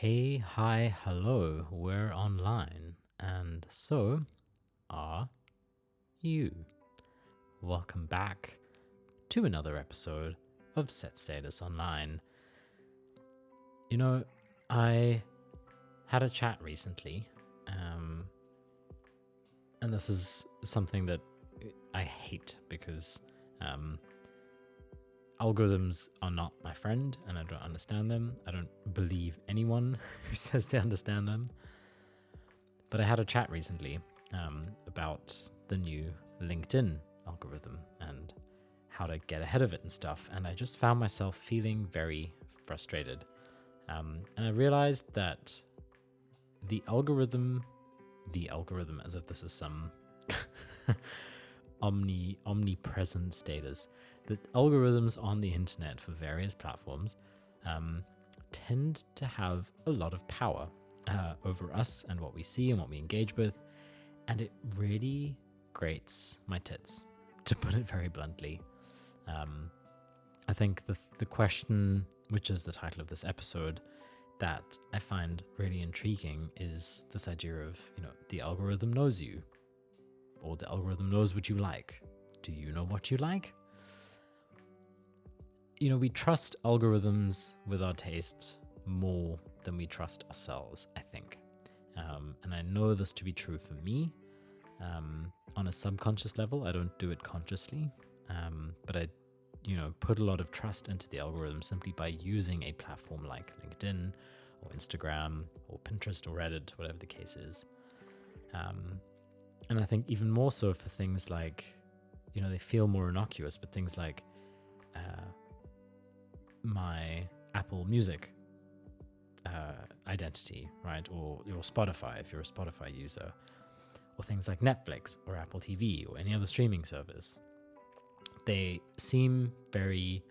Hey, hi, hello, we're online, and so are you. Welcome back to another episode of Set Status Online. You know, I had a chat recently, and this is something that I hate because algorithms are not my friend and I don't understand them. I don't believe anyone who says they understand them. But I had a chat recently about the new LinkedIn algorithm and how to get ahead of it and stuff. And I just found myself feeling very frustrated. And I realized that the algorithm, as if this is some omnipresent status, that algorithms on the internet for various platforms tend to have a lot of power over us and what we see and what we engage with, and it really grates my tits, to put it very bluntly. I think the question, which is the title of this episode, that I find really intriguing is this idea of, the algorithm knows you, or the algorithm knows what you like. Do you know what you like? We trust algorithms with our taste more than we trust ourselves, I think. And I know this to be true for me. On a subconscious level, I don't do it consciously, but I put a lot of trust into the algorithm simply by using a platform like LinkedIn or Instagram or Pinterest or Reddit, whatever the case is. And I think even more so for things like, they feel more innocuous, but things like my Apple Music identity, right? Or your Spotify, if you're a Spotify user, or things like Netflix or Apple TV or any other streaming service. They seem very,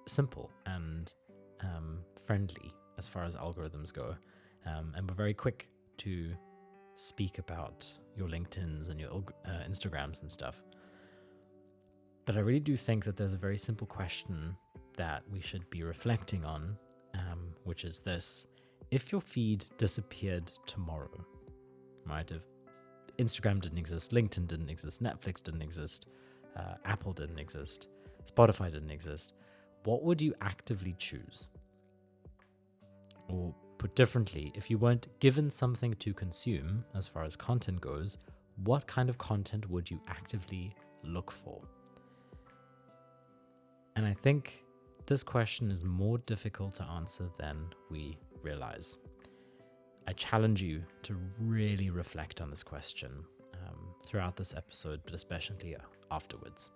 simple and friendly as far as algorithms go. And we're very quick to speak about your LinkedIns and your Instagrams and stuff. But I really do think that there's a very simple question that we should be reflecting on, which is this. If your feed disappeared tomorrow, right? If Instagram didn't exist, LinkedIn didn't exist, Netflix didn't exist, Apple didn't exist, Spotify didn't exist, what would you actively choose? Or put differently, if you weren't given something to consume as far as content goes, what kind of content would you actively look for? And I think this question is more difficult to answer than we realize. I challenge you to really reflect on this question throughout this episode, but especially afterwards.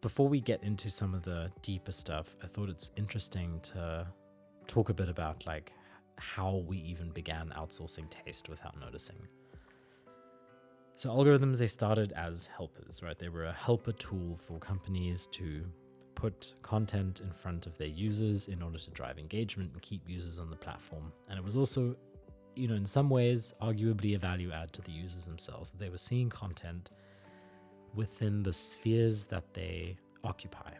Before we get into some of the deeper stuff, I thought it's interesting to talk a bit about how we even began outsourcing taste without noticing. So algorithms, they started as helpers, right? They were a helper tool for companies to put content in front of their users in order to drive engagement and keep users on the platform. And it was also, in some ways, arguably a value add to the users themselves. They were seeing content within the spheres that they occupy.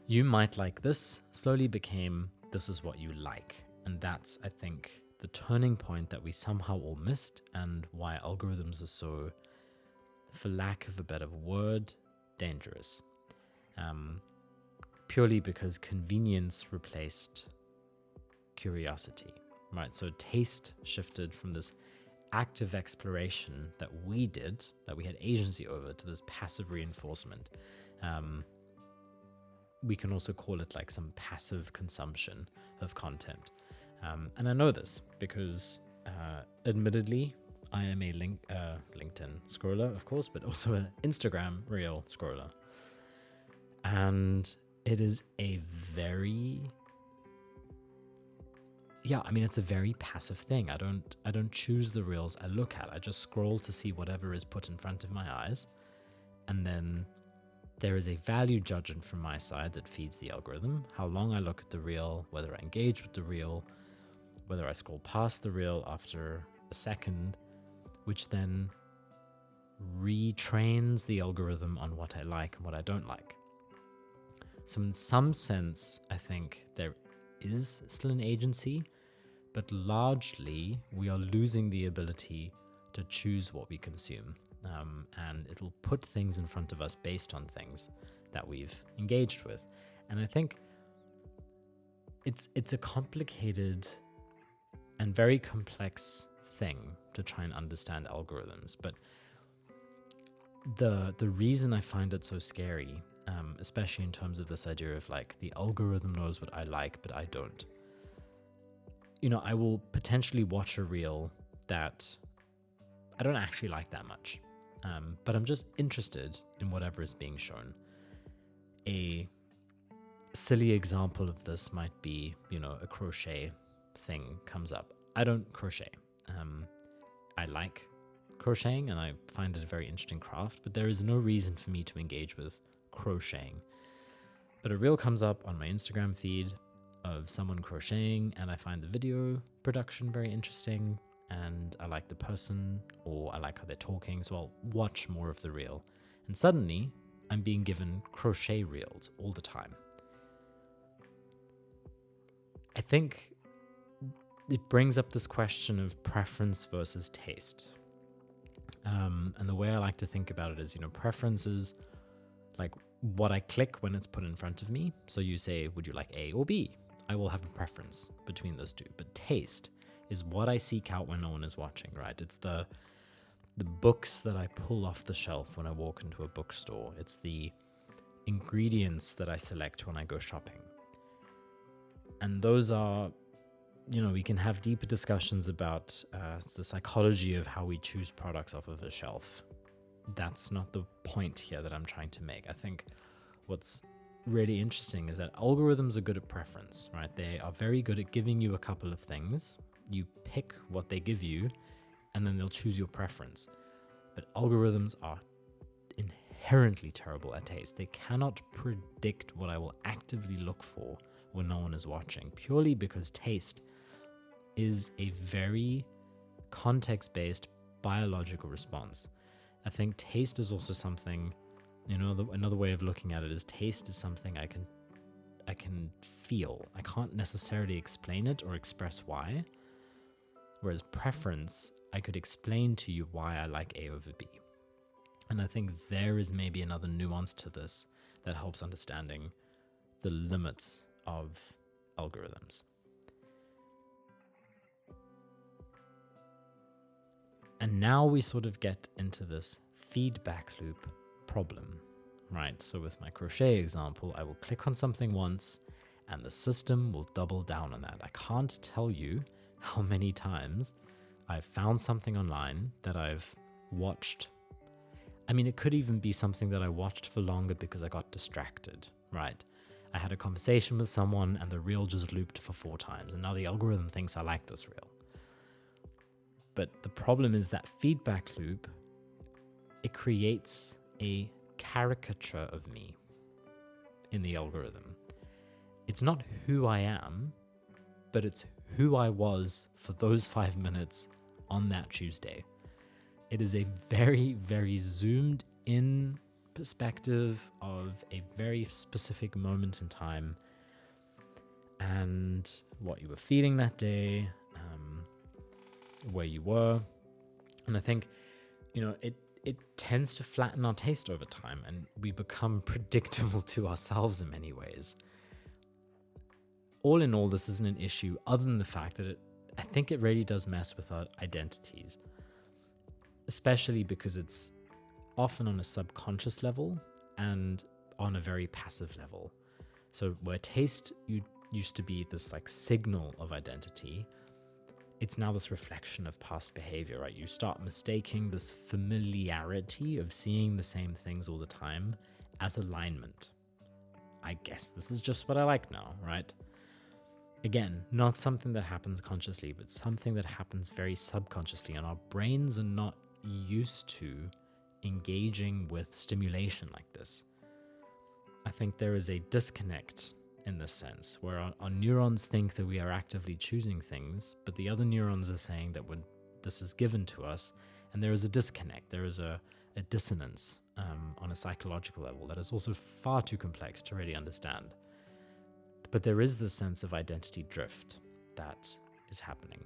You might like this slowly became this is what you like. And that's, I think, the turning point that we somehow all missed, and why algorithms are so, for lack of a better word, dangerous. Purely because convenience replaced curiosity, right? So taste shifted from this active exploration that we did, that we had agency over, to this passive reinforcement. We can also call it some passive consumption of content. And I know this because, admittedly, I am a LinkedIn scroller, of course, but also an Instagram reel scroller. And it is a very, it's a very passive thing. I don't choose the reels I look at. I just scroll to see whatever is put in front of my eyes. And then there is a value judgment from my side that feeds the algorithm. How long I look at the reel, whether I engage with the reel, whether I scroll past the reel after a second, which then retrains the algorithm on what I like and what I don't like. So in some sense, I think there is still an agency, but largely we are losing the ability to choose what we consume. And it'll put things in front of us based on things that we've engaged with. And I think it's a complicated and very complex thing to try and understand algorithms. But the reason I find it so scary, especially in terms of this idea of like the algorithm knows what I like, but I don't. I will potentially watch a reel that I don't actually like that much, but I'm just interested in whatever is being shown. A silly example of this might be, a crochet thing comes up. I don't crochet. I like crocheting and I find it a very interesting craft, but there is no reason for me to engage with crocheting. But a reel comes up on my Instagram feed of someone crocheting, and I find the video production very interesting, and I like the person, or I like how they're talking, so I'll watch more of the reel. And suddenly, I'm being given crochet reels all the time. I think it brings up this question of preference versus taste. And the way I like to think about it is, preference is like what I click when it's put in front of me. So you say, would you like A or B? I will have a preference between those two. But taste is what I seek out when no one is watching, right? It's the books that I pull off the shelf when I walk into a bookstore. It's the ingredients that I select when I go shopping. And those are, we can have deeper discussions about the psychology of how we choose products off of a shelf. That's not the point here that I'm trying to make. I think what's really interesting is that algorithms are good at preference, right? They are very good at giving you a couple of things. You pick what they give you, and then they'll choose your preference. But algorithms are inherently terrible at taste. They cannot predict what I will actively look for when no one is watching, purely because taste is a very context-based biological response. I think taste is also something, another way of looking at it is taste is something I can feel. I can't necessarily explain it or express why. Whereas preference, I could explain to you why I like A over B. And I think there is maybe another nuance to this that helps understanding the limits of algorithms. And now we sort of get into this feedback loop problem, right? So with my crochet example, I will click on something once and the system will double down on that. I can't tell you how many times I've found something online that I've watched. I mean, it could even be something that I watched for longer because I got distracted, right? I had a conversation with someone and the reel just looped for 4 times, and now the algorithm thinks I like this reel. But the problem is that feedback loop, it creates a caricature of me in the algorithm. It's not who I am, but it's who I was for those 5 minutes on that Tuesday. It is a very, very zoomed in perspective of a very specific moment in time and what you were feeling that day, where you were. And I think, it tends to flatten our taste over time and we become predictable to ourselves in many ways. All in all, this isn't an issue other than the fact that I think it really does mess with our identities, especially because it's often on a subconscious level and on a very passive level. So where taste used to be this like signal of identity, it's now this reflection of past behavior, right? You start mistaking this familiarity of seeing the same things all the time as alignment. I guess this is just what I like now, right? Again, not something that happens consciously, but something that happens very subconsciously, and our brains are not used to engaging with stimulation like this. I think there is a disconnect in this sense, where our neurons think that we are actively choosing things, but the other neurons are saying that when this is given to us, and there is a disconnect, there is a dissonance on a psychological level that is also far too complex to really understand. But there is this sense of identity drift that is happening.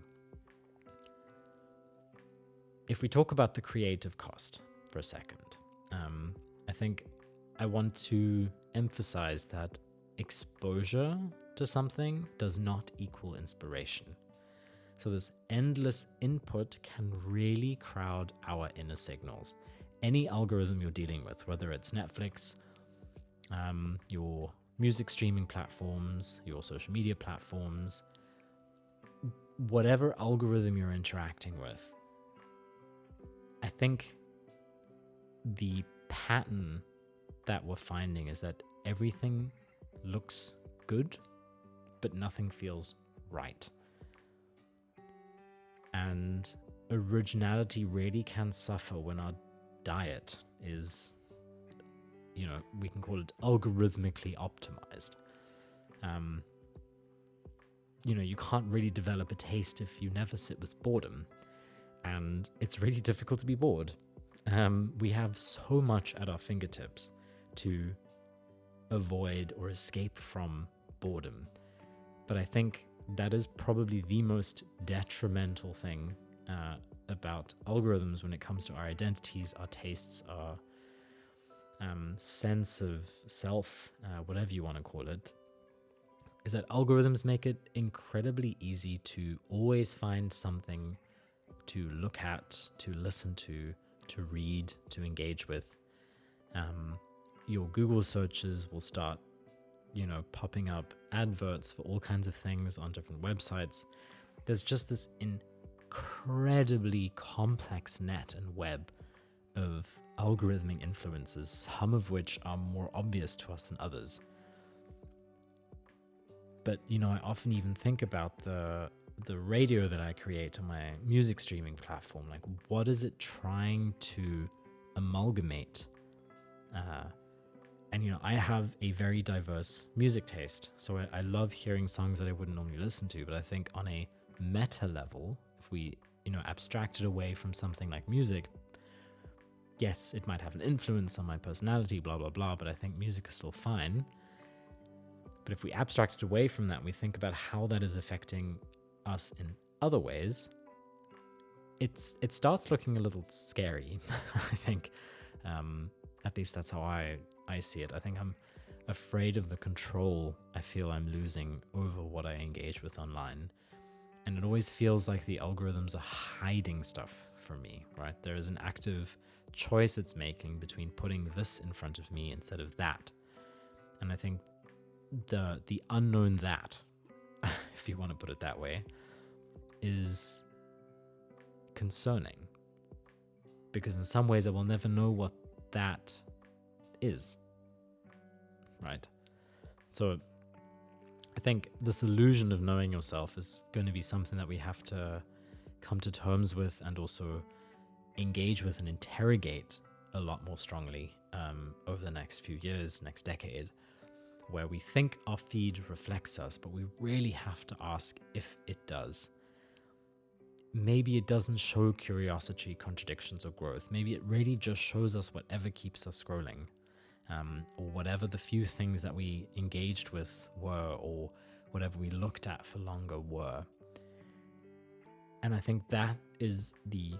If we talk about the creative cost for a second, I think I want to emphasize that exposure to something does not equal inspiration. So this endless input can really crowd our inner signals. Any algorithm you're dealing with, whether it's Netflix, your music streaming platforms, your social media platforms, whatever algorithm you're interacting with, I think the pattern that we're finding is that everything looks good, but nothing feels right. And originality really can suffer when our diet is, we can call it algorithmically optimized. You can't really develop a taste if you never sit with boredom. And it's really difficult to be bored. We have so much at our fingertips to avoid or escape from boredom. But I think that is probably the most detrimental thing about algorithms when it comes to our identities, our tastes, our sense of self, whatever you want to call it, is that algorithms make it incredibly easy to always find something to look at, to listen to read, to engage with. Your Google searches will start, popping up adverts for all kinds of things on different websites. There's just this incredibly complex net and web of algorithmic influences, some of which are more obvious to us than others. But, I often even think about the radio that I create on my music streaming platform. Like, what is it trying to amalgamate? And, I have a very diverse music taste. So I love hearing songs that I wouldn't normally listen to. But I think on a meta level, if we, abstract it away from something like music, yes, it might have an influence on my personality, blah, blah, blah. But I think music is still fine. But if we abstract it away from that, we think about how that is affecting us in other ways, it starts looking a little scary. I think, at least that's how I see it. I think I'm afraid of the control I feel I'm losing over what I engage with online. And it always feels like the algorithms are hiding stuff from me, right? There is an active choice it's making between putting this in front of me instead of that. And I think the unknown that, if you want to put it that way, is concerning, because in some ways I will never know what that is, right? So I think this illusion of knowing yourself is going to be something that we have to come to terms with and also engage with and interrogate a lot more strongly over the next few years, next decade, where we think our feed reflects us, but we really have to ask if it does. Maybe it doesn't show curiosity, contradictions, or growth. Maybe it really just shows us whatever keeps us scrolling, or whatever the few things that we engaged with were, or whatever we looked at for longer were. And I think that is the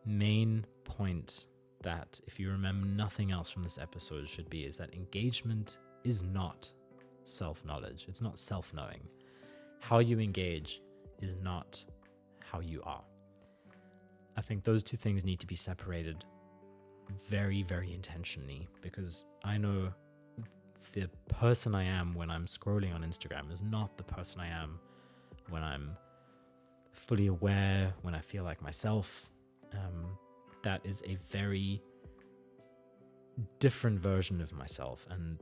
main point that, if you remember nothing else from this episode, should be, is that engagement is not self-knowledge. It's not self-knowing. How you engage is not how you are. I think those two things need to be separated very, very intentionally, because I know the person I am when I'm scrolling on Instagram is not the person I am when I'm fully aware, when I feel like myself. That is a very different version of myself, and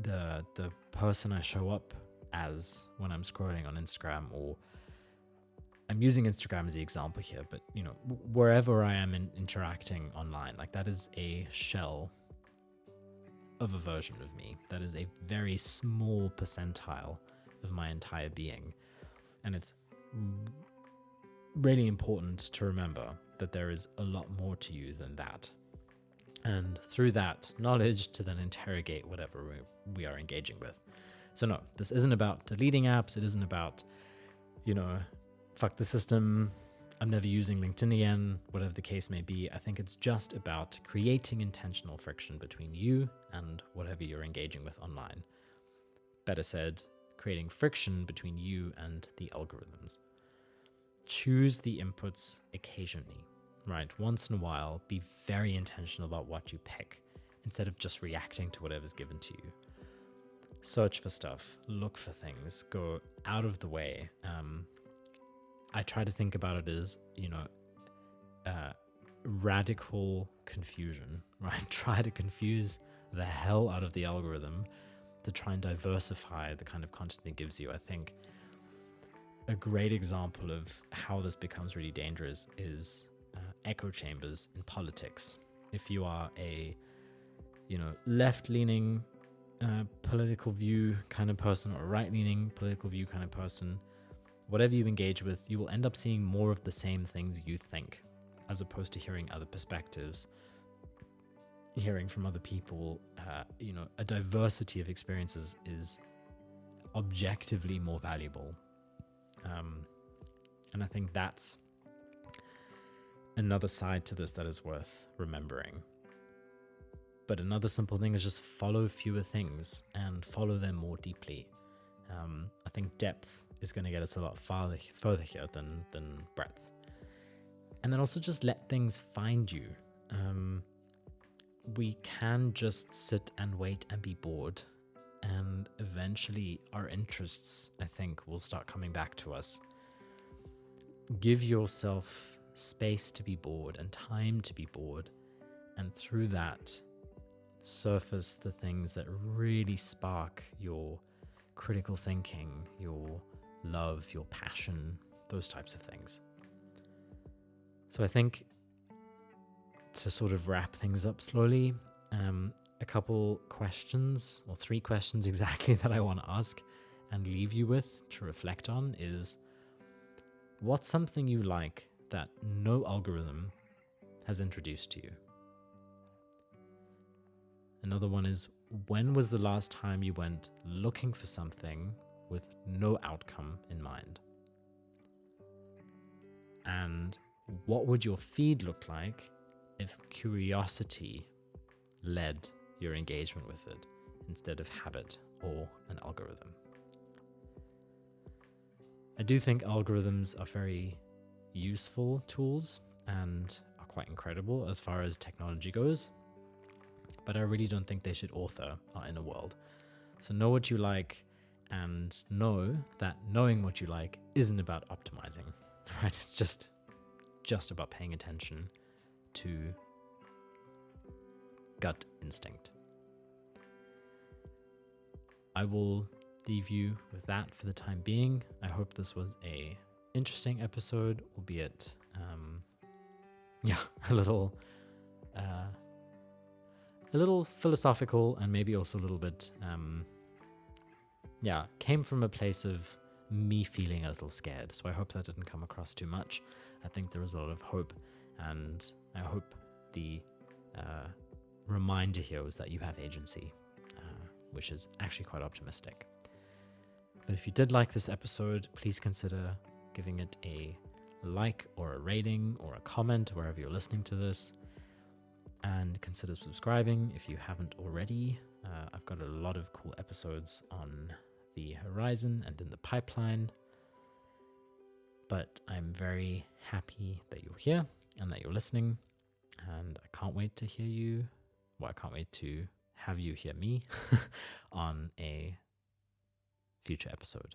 the person I show up as when I'm scrolling on Instagram, or I'm using Instagram as the example here, but wherever I am interacting online, like, that is a shell of a version of me. That is a very small percentile of my entire being. And it's really important to remember that there is a lot more to you than that. and through that knowledge to then interrogate whatever we are engaging with. So no, this isn't about deleting apps. It isn't about, fuck the system, I'm never using LinkedIn again, whatever the case may be. I think it's just about creating intentional friction between you and whatever you're engaging with online. Better said, creating friction between you and the algorithms. Choose the inputs occasionally, right? Once in a while, be very intentional about what you pick instead of just reacting to whatever's given to you. Search for stuff, look for things, go out of the way. I try to think about it as, radical confusion, right? Try to confuse the hell out of the algorithm to try and diversify the kind of content it gives you. I think a great example of how this becomes really dangerous is echo chambers in politics. If you are a, left-leaning political view kind of person or right-leaning political view kind of person, whatever you engage with, you will end up seeing more of the same things you think, as opposed to hearing other perspectives, hearing from other people. A diversity of experiences is objectively more valuable. And I think that's another side to this that is worth remembering. But another simple thing is just follow fewer things and follow them more deeply. I think depth is going to get us a lot further here than breadth. And then also just let things find you. We can just sit and wait and be bored. And eventually our interests, I think, will start coming back to us. Give yourself space to be bored and time to be bored. And through that, surface the things that really spark your critical thinking, your love, your passion, those types of things. So I think to sort of wrap things up slowly, a couple questions, or 3 questions exactly, that I want to ask and leave you with to reflect on is, what's something you like that no algorithm has introduced to you? Another one is, when was the last time you went looking for something with no outcome in mind? And what would your feed look like if curiosity led your engagement with it instead of habit or an algorithm? I do think algorithms are very useful tools and are quite incredible as far as technology goes, but I really don't think they should author our inner world. So know what you like, and know that knowing what you like isn't about optimizing, right? It's just about paying attention to gut instinct. I will leave you with that for the time being. I hope this was a interesting episode, albeit a little philosophical, and maybe also a little bit came from a place of me feeling a little scared. So I hope that didn't come across too much. I think there was a lot of hope, and I hope the reminder here was that you have agency, which is actually quite optimistic. But if you did like this episode, please consider giving it a like or a rating or a comment wherever you're listening to this, and consider subscribing if you haven't already. I've got a lot of cool episodes on the horizon and in the pipeline, but I'm very happy that you're here and that you're listening, and I can't wait to hear you. Well, I can't wait to have you hear me on a future episode.